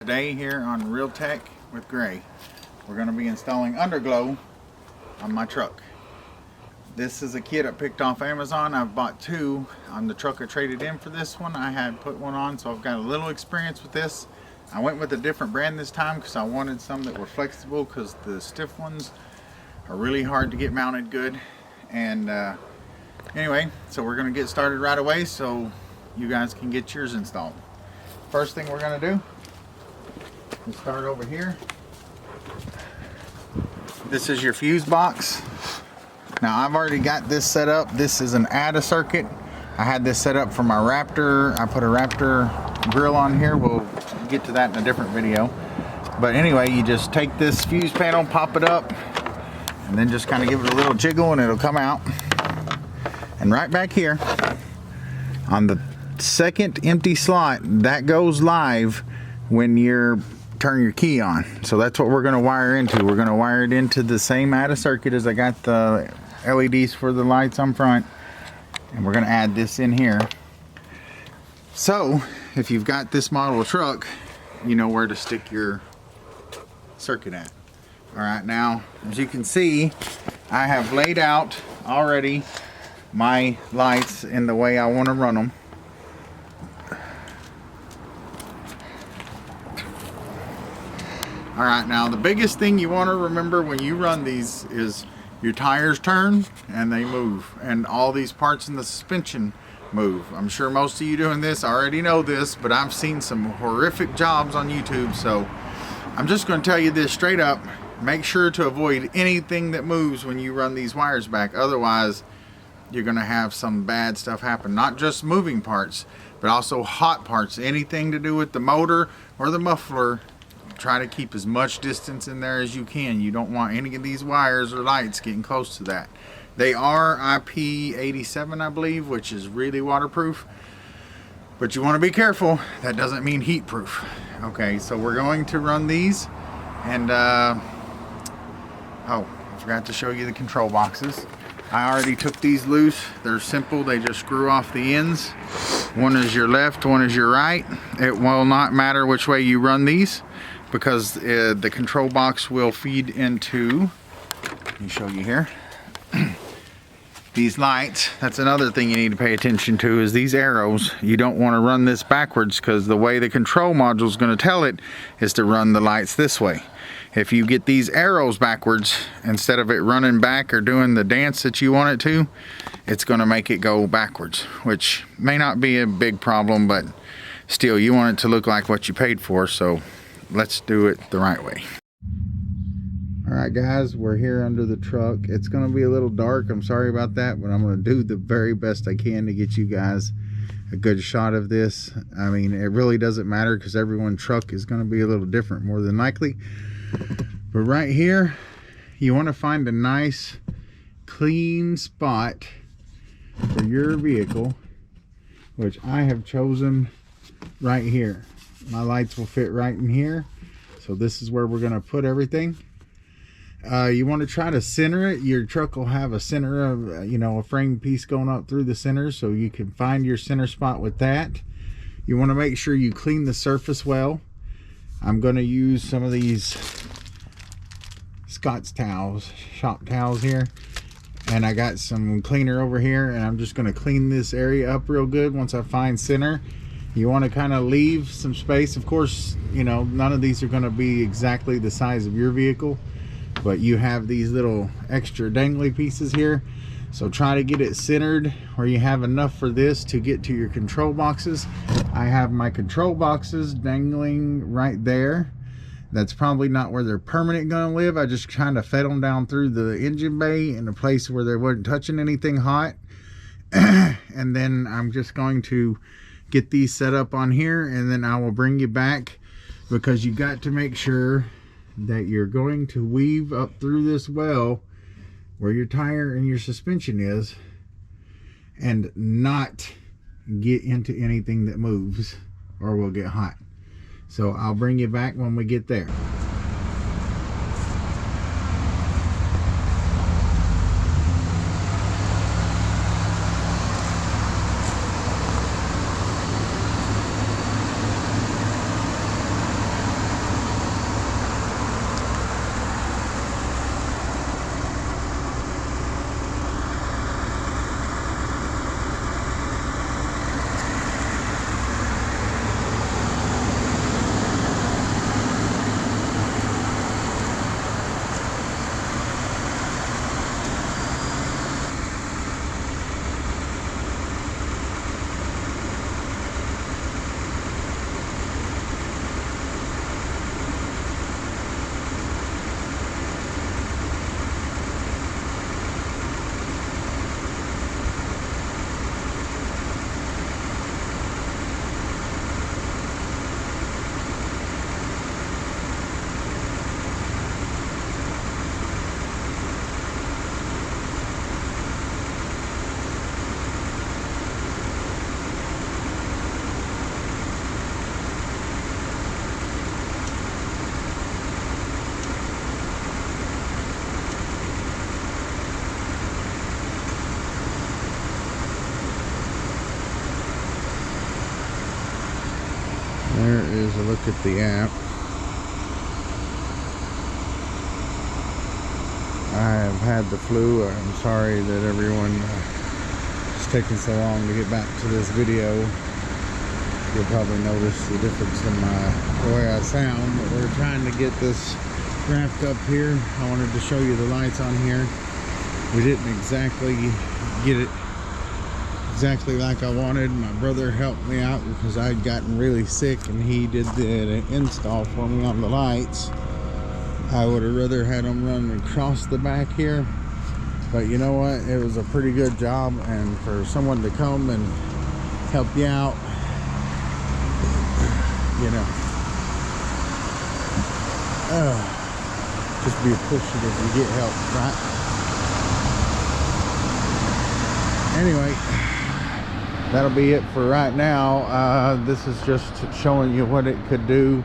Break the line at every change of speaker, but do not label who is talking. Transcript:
Today here on Real Tech with Gray, we're going to be installing underglow on my truck. This is a kit I picked off Amazon. I've bought two on the truck I traded in for this one. I had put one on, so I've got a little experience with this. I went with a different brand this time because I wanted some that were flexible, because the stiff ones are really hard to get mounted good. And anyway, so we're going to get started right away so you guys can get yours installed. First thing we're going to do is start over here. This is your fuse box. Now I've already got this set up. This is an ADA circuit. I had this set up for my Raptor. I put a Raptor grill on here. We'll get to that in a different video. But anyway, you just take this fuse panel, pop it up, and then just kind of give it a little jiggle and it'll come out. And right back here on the second empty slot, that goes live when you turn your key on. So that's what we're going to wire into. We're going to wire it into the same ADA circuit as I got the LEDs for the lights on front, and we're going to add this in here. So if you've got this model of truck, you know where to stick your circuit at. All right, now as you can see, I have laid out already my lights in the way I want to run them. All right, now the biggest thing you want to remember when you run these is your tires turn and they move, and all these parts in the suspension move. I'm sure most of you doing this already know this, but I've seen some horrific jobs on YouTube, so I'm just going to tell you this straight up. Make sure to avoid anything that moves when you run these wires back. Otherwise, you're going to have some bad stuff happen. Not just moving parts, but also hot parts. Anything to do with the motor or the muffler, try to keep as much distance in there as you can. You don't want any of these wires or lights getting close to that. They are IP87, I believe, which is really waterproof, but you want to be careful. That doesn't mean heat proof. Okay, so we're going to run these, and oh, I forgot to show you the control boxes. I already took these loose. They're simple. They just screw off the ends. One is your left, one is your right. It will not matter which way you run these, because the control box will feed into, let me show you here, these lights. That's another thing you need to pay attention to, is these arrows. You don't want to run this backwards, because the way the control module is going to tell it is to run the lights this way. If you get these arrows backwards, instead of it running back or doing the dance that you want it to, it's going to make it go backwards, which may not be a big problem, but still, you want it to look like what you paid for, so let's do it the right way. All right, guys, we're here under the truck. It's going to be a little dark. I'm sorry about that, but I'm going to do the very best I can to get you guys a good shot of this. I mean, it really doesn't matter, because everyone's truck is going to be a little different, more than likely. But right here, you want to find a nice, clean spot for your vehicle, which I have chosen right here. My lights will fit right in here, so this is where we're going to put everything. You want to try to center it. Your truck will have a center of, a frame piece going up through the center, so you can find your center spot with that. You want to make sure you clean the surface well. I'm going to use some of these Scott's towels, shop towels here, and I got some cleaner over here, and I'm just going to clean this area up real good once I find center. You want to kind of leave some space. Of course, none of these are going to be exactly the size of your vehicle, but you have these little extra dangly pieces here, so try to get it centered where you have enough for this to get to your control boxes. I have my control boxes dangling right there. That's probably not where they're permanent going to live. I just kind of fed them down through the engine bay in a place where they weren't touching anything hot. And then I'm just going to get these set up on here, and then I will bring you back, because you got to make sure that you're going to weave up through this well where your tire and your suspension is, and not get into anything that moves or will get hot. So I'll bring you back when we get there. There is a look at the app. I have had the flu. I'm sorry that everyone it's taking so long to get back to this video. You'll probably notice the difference in the way I sound, but we're trying to get this wrapped up here. I wanted to show you the lights on here. We didn't exactly get it exactly like I wanted. My brother helped me out because I'd gotten really sick, and he did the install for me on the lights. I would have rather had them run across the back here, but you know what, it was a pretty good job. And for someone to come and help you out, you know, just be appreciative you get help, right? Anyway, that'll be it for right now. This is just showing you what it could do.